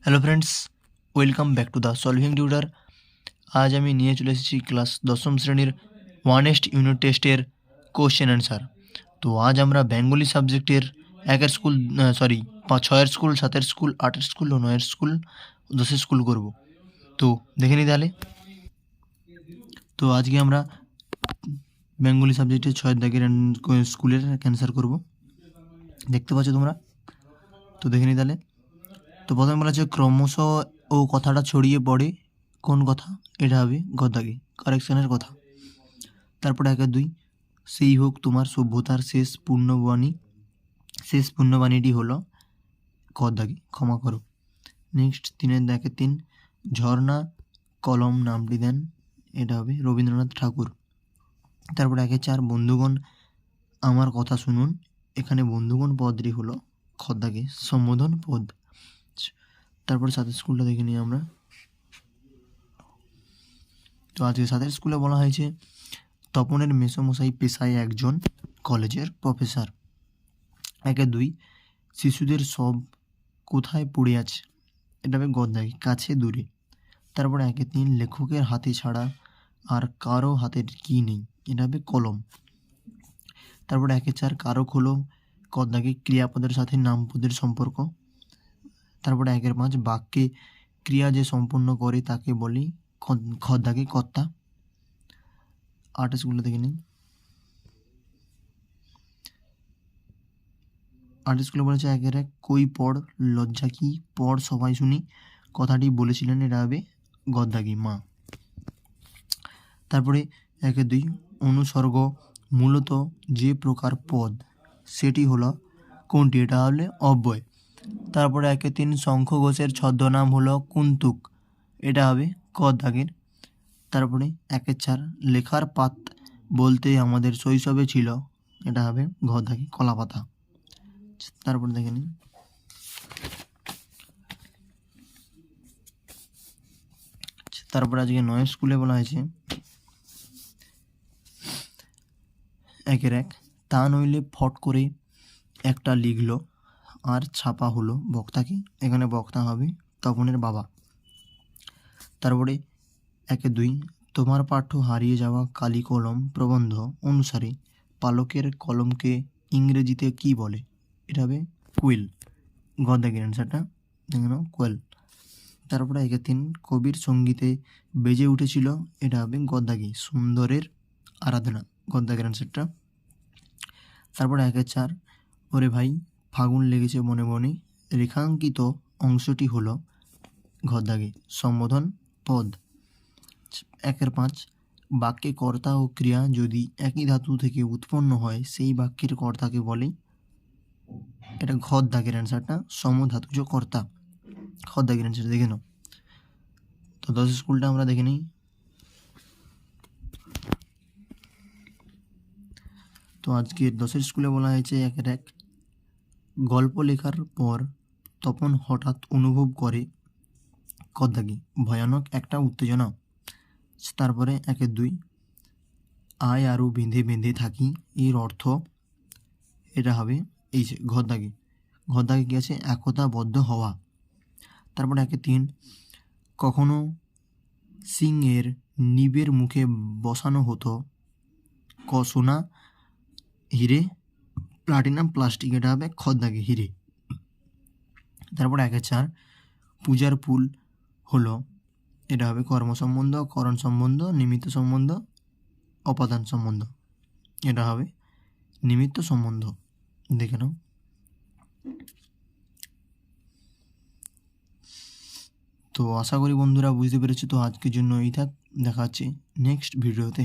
Hello friends, welcome back to the solving tutor. আজ আমি নিয়ে চলে এসেছি ক্লাস দশম শ্রেণীর ওয়ানেস্ট ইউনিট টেস্টের কোশ্চেন অ্যান্সার। তো আজ আমরা বেঙ্গলি সাবজেক্টের একের স্কুল ছয়ের স্কুল, সাতের স্কুল, আটের স্কুল ও নয়ের স্কুল, দশের স্কুল করব। তো দেখে নিই তাহলে। তো আজকে আমরা বেঙ্গলি সাবজেক্টের ছয়ের দাগের স্কুলের অ্যান্সার করব, দেখতে পাচ্ছ তোমরা। তো দেখে নিই তাহলে। তো প্রথমে বলা হচ্ছে ক্রমশ ও কথাটা ছড়িয়ে পড়ে কোন কথা? এটা হবে গদ্দাগে, কারেকশনের কথা। তারপরে 1-2 সেই হোক তোমার সভ্যতার শেষ পূর্ণবাণীটি হলো গদ্দাগে, ক্ষমা করো। নেক্সট 3 ঝর্ণা কলম নামটি দেন, এটা হবে রবীন্দ্রনাথ ঠাকুর। তারপরে 1-4 বন্ধুগণ আমার কথা শুনুন, এখানে বন্ধুগণ পদটি হলো খদ্দাগে সম্বোধন পদ। তারপরে সাথের স্কুলটা দেখে নিই আমরা। তো আজকে সাথের স্কুলে বলা হয়েছে তপনের মেসোমশাই পেশায় একজন কলেজের প্রফেসর। 1-2 শিশুদের সব কোথায় পড়ে আছে, এটা হবে গদ্দাগে, কাছে দূরে। তারপরে 1-3 লেখকের হাতে ছাড়া আর কারো হাতের কি নেই, এটা হবে কলম। তারপরে 1-4 কারক হলো গদ্দাগে ক্রিয়াপদের সাথে নামপদের সম্পর্ক। তারপরে 1-5 বাক্যে ক্রিয়া যে সম্পূর্ণ করে তাকে বলি খদ্দাগে কর্তা। 8 স্কুলে দেখে নিন। 8 স্কুলে বলেছে 1-1 কই পড় লজ্জা কি পড় সবাই শুনি, কথাটি বলেছিলেন, এটা হবে গদ্দাগি মা। তারপরে 1-2 অনুসর্গ মূলত যে প্রকার পদ সেটি হলো কোনটি, এটা হলে অব্যয়। তারপরে 1-3 শঙ্খ ঘোষের ছদ্মনাম হলো কুন্তুক, এটা হবে গদ্দাগের। তারপরে 1-4 লেখার পাত বলতে আমাদের শৈশবে ছিল, এটা হবে গদ্দাগি কলাপাতা। তারপরে দেখে নিন। তারপরে আজকে 9 স্কুলে বলা হয়েছে 1-1 তা নইলে ফট করে একটা লিখলো আর ছাপা হলো বক্তাকে, এখানে বক্তা হবে তপনের বাবা। তারপরে 1-2 তোমার পাঠ্য হারিয়ে যাওয়া কালি কলম প্রবন্ধ অনুসারে পালকের কলমকে ইংরেজিতে কি বলে, এটা হবে কুইল। গদ্দাগের অ্যান্সারটা দেখে নাও, কোয়েল। তারপরে 1-3 কবির সঙ্গীতে বেজে উঠেছিল, এটা হবে গদ্দাগি সুন্দরের আরাধনা, গদ্দাগের অ্যান্সারটা। তারপরে 1-4 ওরে ভাই ফাগুন লেগেছে বনে বনে রেখাঙ্কিত অংশটি হলো গদ্দাগি সম্বোধন পদ। 1-5 বাক্যে কর্তা ও ক্রিয়া যদি একই ধাতু থেকে উৎপন্ন হয় সেই বাক্যের কর্তাকে বলে, এটা গদ্দাগের অ্যান্সারটা সমধাতুজ কর্তা, গদ্দাগের অ্যান্সার দেখে নাও। তো 10 স্কুলটা আমরা দেখে নিই। তো আজকের 10 স্কুলে বলা হয়েছে 1-1 গল্প লেখার পর তপন হঠাৎ অনুভব করে গদ্দাগি ভয়ানক একটা উত্তেজনা। তারপরে 1-2 আয় আরও বেঁধে বেঁধে থাকি, এর অর্থ, এটা হবে এই যে গদ্দাগি কি আছে একতাবদ্ধ হওয়া। তারপরে 1-3 কখনো সিংয়ের নিবের মুখে বসানো হতো সোনা হিরে প্লাটিনাম প্লাস্টিক, এটা হবে খদ্দাগি হিরে। তারপর 1-4 পূজার ফুল হলো, এটা হবে কর্ম সম্বন্ধ, করণ সম্বন্ধ, নিমিত্ত সম্বন্ধ, অপাদান সম্বন্ধ, এটা হবে নিমিত্ত সম্বন্ধ, দেখে নাও। তো আশা করি বন্ধুরা বুঝতে পেরেছো। তো আজকের জন্য এই থাক, দেখা হচ্ছে নেক্সট ভিডিওতে।